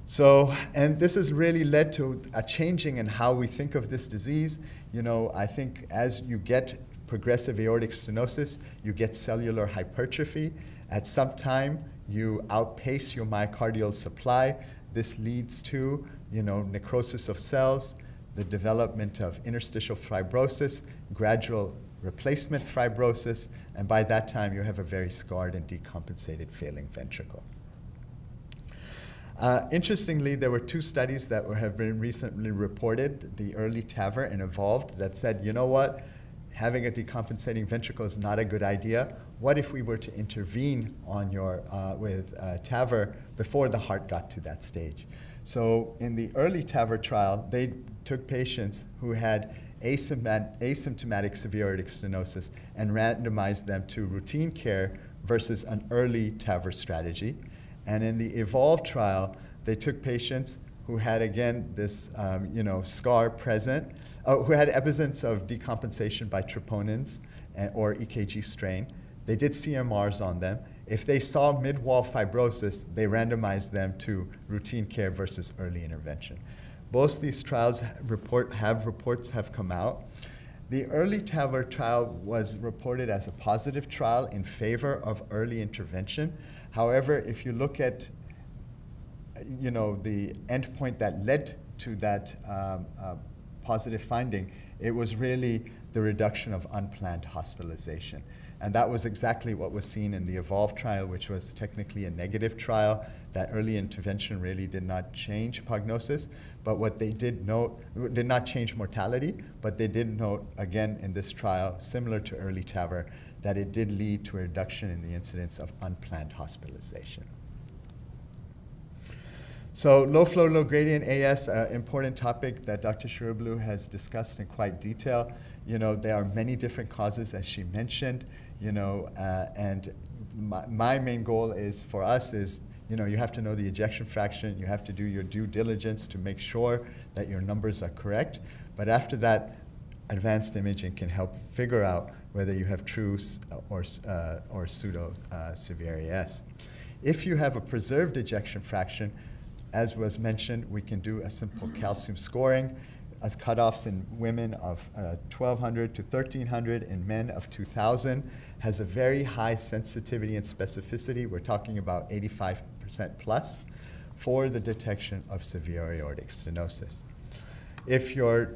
So, and this has really led to a changing in how we think of this disease. I think as you get progressive aortic stenosis, you get cellular hypertrophy. At some time, you outpace your myocardial supply. This leads to, necrosis of cells, the development of interstitial fibrosis, gradual replacement fibrosis, and by that time, you have a very scarred and decompensated failing ventricle. Interestingly, there were 2 studies that have been recently reported, the early TAVR and Evolved, that said, having a decompensating ventricle is not a good idea. What if we were to intervene on with TAVR before the heart got to that stage? So in the early TAVR trial, they took patients who had asymptomatic severe aortic stenosis and randomized them to routine care versus an early TAVR strategy. And in the EVOLVE trial, they took patients who had, again, this scar present, who had evidence of decompensation by troponins or EKG strain. They did CMRs on them. If they saw mid-wall fibrosis, they randomized them to routine care versus early intervention. Both these trials reports have come out. The early TAVR trial was reported as a positive trial in favor of early intervention. However, if you look at the endpoint that led to that positive finding, it was really the reduction of unplanned hospitalization. And that was exactly what was seen in the EVOLVE trial, which was technically a negative trial. That early intervention really did not change prognosis, but what they did note, did not change mortality, but they did note, again, in this trial, similar to early TAVR, that it did lead to a reduction in the incidence of unplanned hospitalization. So low flow, low gradient AS, important topic that Dr. Shiroblu has discussed in quite detail. There are many different causes, as she mentioned, and my main goal is for us is, you have to know the ejection fraction, you have to do your due diligence to make sure that your numbers are correct. But after that, advanced imaging can help figure out whether you have true or pseudo severe AS. If you have a preserved ejection fraction, as was mentioned, we can do a simple calcium scoring, cutoffs in women of 1,200 to 1,300, in men of 2,000, has a very high sensitivity and specificity. We're talking about 85% plus for the detection of severe aortic stenosis. If your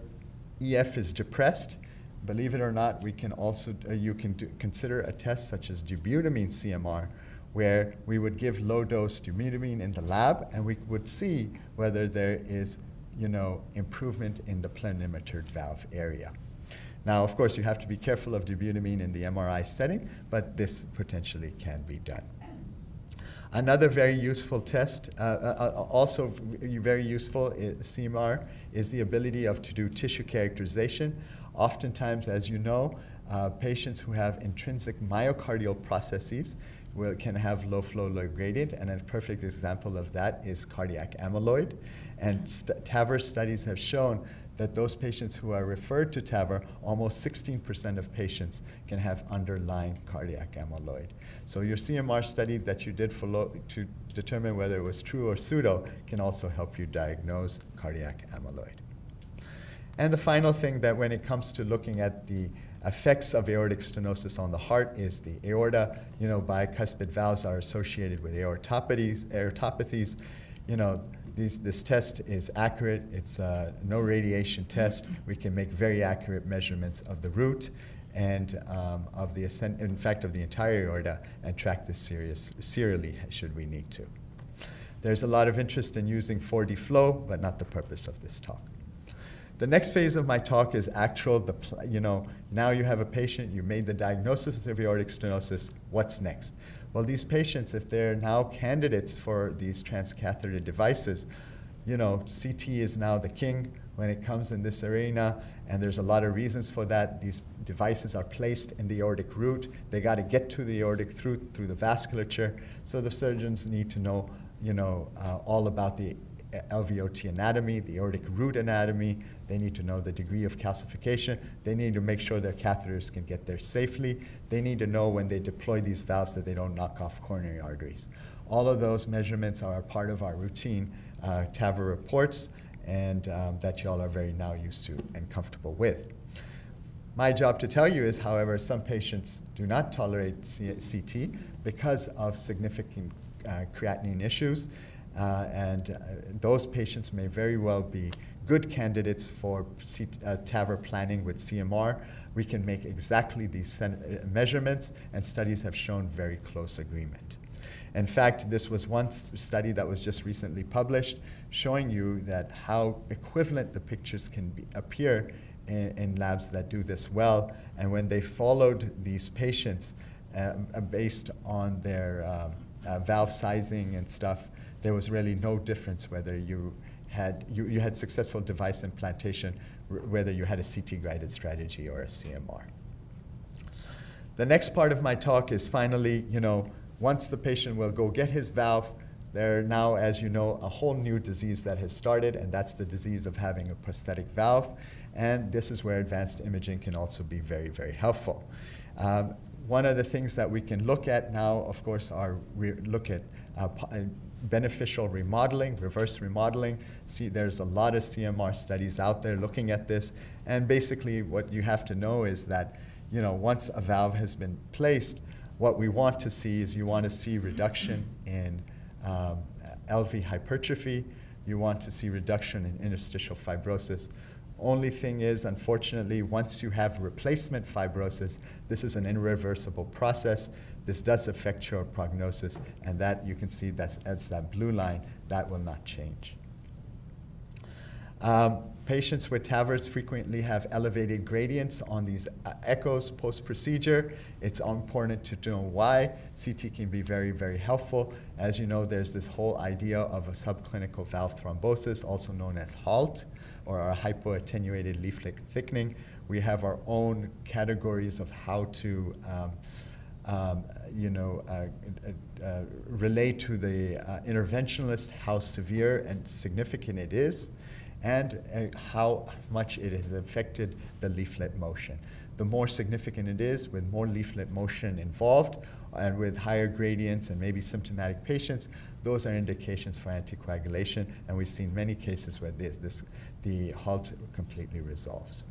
EF is depressed, believe it or not, we can also you can consider a test such as dobutamine CMR, where we would give low-dose dobutamine in the lab, and we would see whether there is improvement in the planimetry valve area. Now, of course, you have to be careful of dobutamine in the MRI setting, but this potentially can be done. Another very useful test, also very useful CMR, is the ability to do tissue characterization. Oftentimes, as you know, patients who have intrinsic myocardial processes can have low flow, low gradient, and a perfect example of that is cardiac amyloid. And TAVR studies have shown that those patients who are referred to TAVR, almost 16% of patients can have underlying cardiac amyloid. So your CMR study that you did to determine whether it was true or pseudo can also help you diagnose cardiac amyloid. And the final thing that when it comes to looking at the effects of aortic stenosis on the heart is the aorta. Bicuspid valves are associated with aortopathies. This test is accurate. It's a no radiation test. We can make very accurate measurements of the root and of the ascent, in fact, of the entire aorta, and track this serially should we need to. There's a lot of interest in using 4D flow, but not the purpose of this talk. The next phase of my talk is now you have a patient, you made the diagnosis of aortic stenosis, what's next? Well, these patients, if they're now candidates for these transcatheter devices, CT is now the king when it comes in this arena, and there's a lot of reasons for that. These devices are placed in the aortic root. They got to get to the aortic through the vasculature, so the surgeons need to know, all about the LVOT anatomy, the aortic root anatomy. They need to know the degree of calcification. They need to make sure their catheters can get there safely. They need to know when they deploy these valves that they don't knock off coronary arteries. All of those measurements are a part of our routine TAVR reports, and that you all are very now used to and comfortable with. My job to tell you is, however, some patients do not tolerate CT because of significant creatinine issues. And those patients may very well be good candidates for TAVR planning with CMR. We can make exactly these measurements, and studies have shown very close agreement. In fact, this was one study that was just recently published showing you that how equivalent the pictures can appear in labs that do this well. And when they followed these patients based on their valve sizing and stuff, there was really no difference whether you had successful device implantation, whether you had a CT-guided strategy or a CMR. The next part of my talk is finally, once the patient will go get his valve, there now, as you know, a whole new disease that has started, and that's the disease of having a prosthetic valve. And this is where advanced imaging can also be very, very helpful. One of the things that we can look at now, of course, are look at beneficial remodeling, reverse remodeling. See, there's a lot of CMR studies out there looking at this. And basically what you have to know is that, once a valve has been placed, what we want to see is you want to see reduction in LV hypertrophy. You want to see reduction in interstitial fibrosis. Only thing is, unfortunately, once you have replacement fibrosis, this is an irreversible process. This does affect your prognosis, and that you can see that's that blue line, that will not change. Patients with TAVRs frequently have elevated gradients on these echoes post-procedure. It's important to know why. CT can be very, very helpful. As you know, there's this whole idea of a subclinical valve thrombosis, also known as HALT, or a hypoattenuated leaflet thickening. We have our own categories of how to relate to the interventionalist how severe and significant it is, and how much it has affected the leaflet motion. The more significant it is, with more leaflet motion involved, and with higher gradients and maybe symptomatic patients, those are indications for anticoagulation, and we've seen many cases where the HALT completely resolves.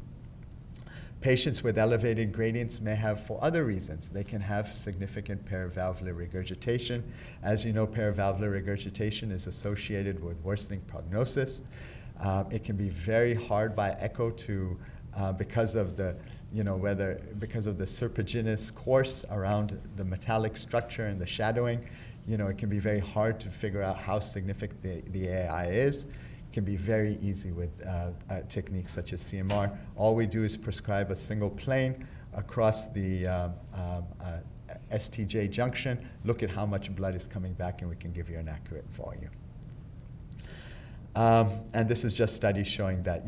Patients with elevated gradients may have, for other reasons, they can have significant paravalvular regurgitation. As you know, paravalvular regurgitation is associated with worsening prognosis. It can be very hard by echo to, because of the serpiginous course around the metallic structure and the shadowing, it can be very hard to figure out how significant the AI is. It can be very easy with techniques such as CMR. All we do is prescribe a single plane across the STJ junction, look at how much blood is coming back, and we can give you an accurate volume. And this is just studies showing that,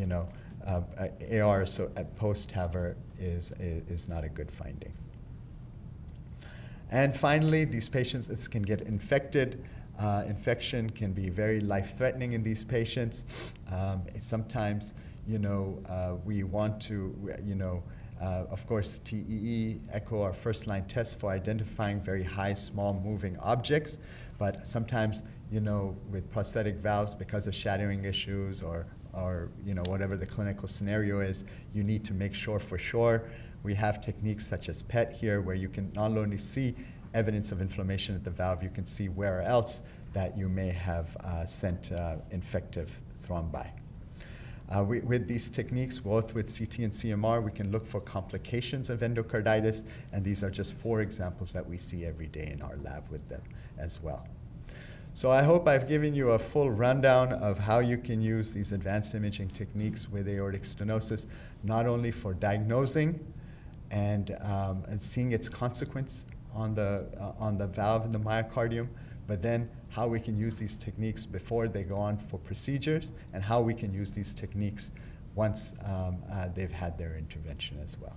AR at post-TAVR is not a good finding. And finally, these patients can get infected. Infection can be very life-threatening in these patients. Sometimes, we want to, of course, TEE, echo, our first-line test for identifying very high, small moving objects. But sometimes, with prosthetic valves, because of shadowing issues or whatever the clinical scenario is, you need to make sure for sure. We have techniques such as PET here, where you can not only see evidence of inflammation at the valve, you can see where else that you may have sent infective thrombi. With these techniques, both with CT and CMR, we can look for complications of endocarditis, and these are just 4 examples that we see every day in our lab with them as well. So I hope I've given you a full rundown of how you can use these advanced imaging techniques with aortic stenosis, not only for diagnosing and seeing its consequence on the valve and the myocardium, but then how we can use these techniques before they go on for procedures, and how we can use these techniques once they've had their intervention as well.